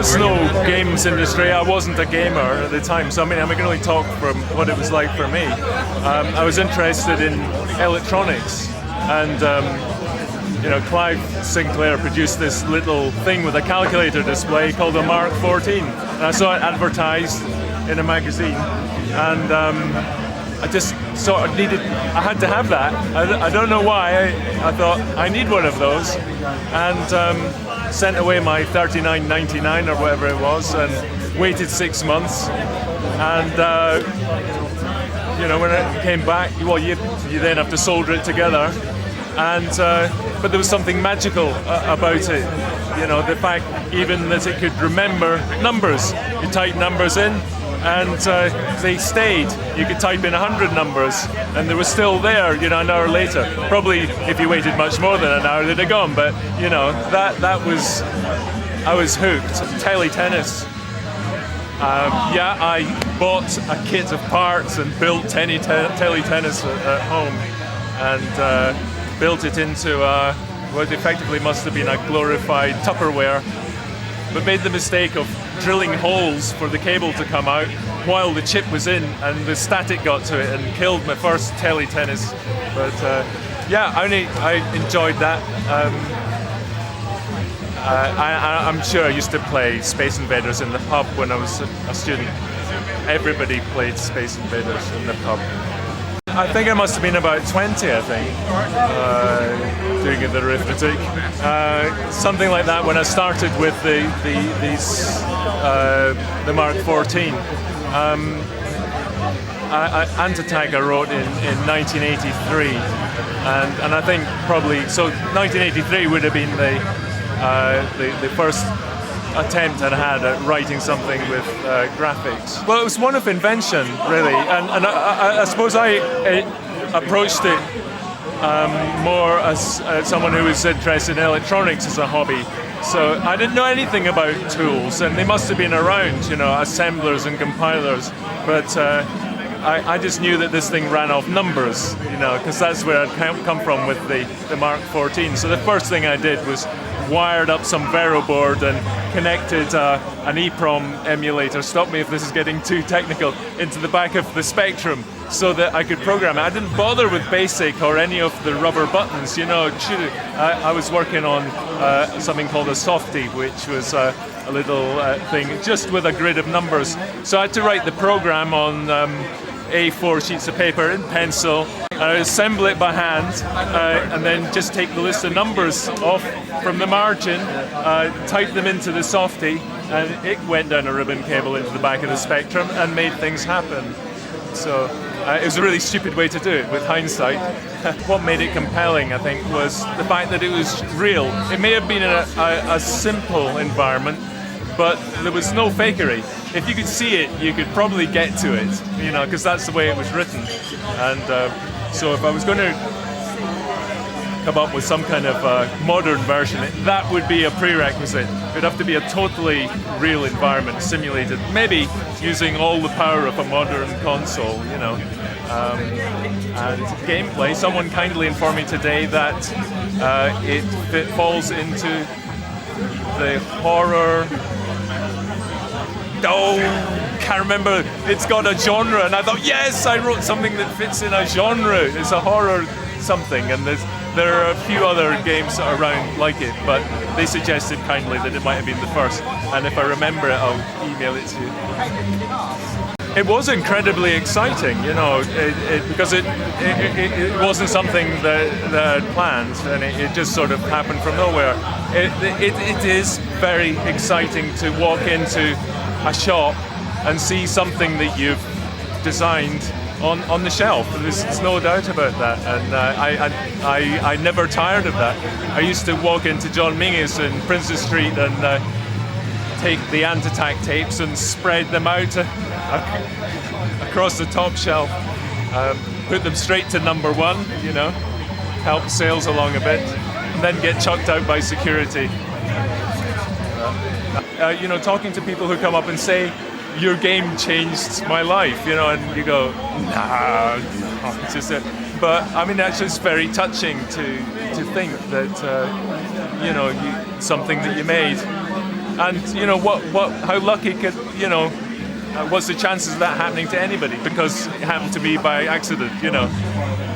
was no games industry. I wasn't a gamer at the time, so I mean, I can only talk from what it was like for me. I was interested in electronics, and Clive Sinclair produced this little thing with a calculator display called a Mark 14, and I saw it advertised in a magazine, and I just sort of I had to have that. I don't know why. I thought I need one of those, and sent away my $39.99 or whatever it was, and waited 6 months. And when it came back, well, you then have to solder it together. And but there was something magical about it. The fact even that it could remember numbers. You type numbers in, and they stayed. You could type in 100 numbers, and they were still there, an hour later. Probably if you waited much more than an hour, they'd have gone. But that was, I was hooked. Teletennis. I bought a kit of parts and built teletennis at home, and built it into what effectively must have been a glorified Tupperware, but made the mistake of drilling holes for the cable to come out while the chip was in, and the static got to it and killed my first teletennis. But I enjoyed that. I'm sure I used to play Space Invaders in the pub when I was a student. Everybody played Space Invaders in the pub. I think I must have been about 20, I think, doing the arithmetic. Something like that when I started with the Mark 14. Anti-Tag I wrote in 1983, and I think probably, so 1983 would have been the first attempt I had at writing something with graphics. Well, it was one of invention, really, and I suppose I approached it more as someone who was interested in electronics as a hobby. So I didn't know anything about tools, and they must have been around, assemblers and compilers, but I just knew that this thing ran off numbers, because that's where I'd come from with the Mark 14. So the first thing I did was wired up some Vero board and connected an EEPROM emulator, stop me if this is getting too technical, into the back of the Spectrum so that I could program it. I didn't bother with BASIC or any of the rubber buttons, I was working on something called a softie, which was a little thing just with a grid of numbers. So I had to write the program on A4 sheets of paper in pencil, assemble it by hand, and then just take the list of numbers off from the margin, type them into the softie, and it went down a ribbon cable into the back of the Spectrum and made things happen. So it was a really stupid way to do it with hindsight. What made it compelling, I think, was the fact that it was real. It may have been a simple environment, but there was no fakery. If you could see it, you could probably get to it, because that's the way it was written. And so if I was going to come up with some kind of modern version, that would be a prerequisite. It would have to be a totally real environment, simulated, maybe using all the power of a modern console, And gameplay, someone kindly informed me today that it falls into the horror... can't remember. It's got a genre, and I thought, yes, I wrote something that fits in a genre. It's a horror something, and there are a few other games around like it, but they suggested kindly that it might have been the first, and if I remember it, I'll email it to you. It was incredibly exciting, because it wasn't something that I'd planned, and it just sort of happened from nowhere. It is very exciting to walk into a shop and see something that you've designed on the shelf. There's no doubt about that, and I never tired of that. I used to walk into John Mingus in Princess Street and take the Anti-Tag tapes and spread them out across the top shelf, put them straight to number one, help sales along a bit, and then get chucked out by security. Talking to people who come up and say, your game changed my life, and you go, nah, it's just it. But I mean, actually, it's very touching to think that, something that you made And how lucky could what's the chances of that happening to anybody? Because it happened to me by accident.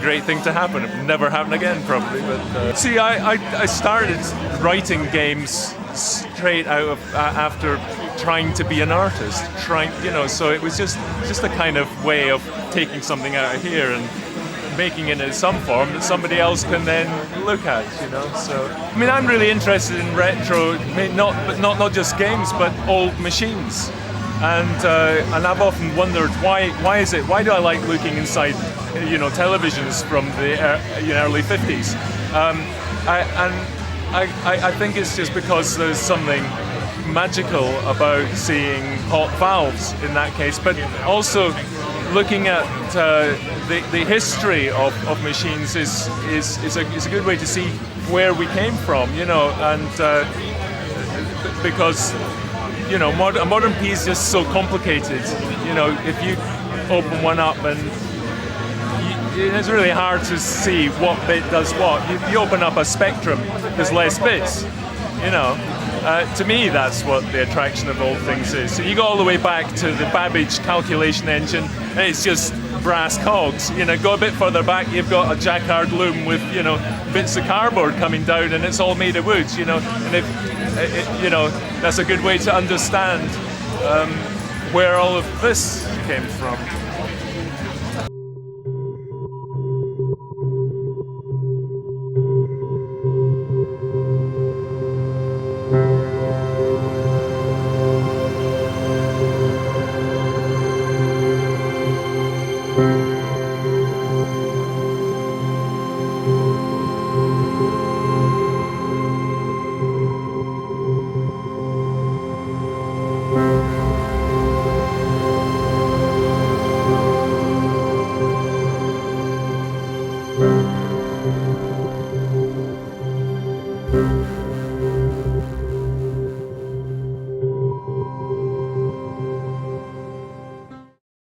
Great thing to happen. It will never happen again, probably. But see, I started writing games straight out of after trying to be an artist. So it was just a kind of way of taking something out of here and making it in some form that somebody else can then look at, So I mean, I'm really interested in retro, not just games, but old machines. And I've often wondered why is it? Why do I like looking inside, televisions from the early 50s? I think it's just because there's something magical about seeing hot valves in that case, but also looking at the history of machines is a good way to see where we came from, and because a modern piece is just so complicated. If you open one up and it's really hard to see what bit does what. You open up a spectrum, there's less bits. To me, that's what the attraction of old things is. So you go all the way back to the Babbage calculation engine, and it's just brass cogs. Go a bit further back, you've got a jacquard loom with bits of cardboard coming down, and it's all made of wood. And if that's a good way to understand where all of this came from.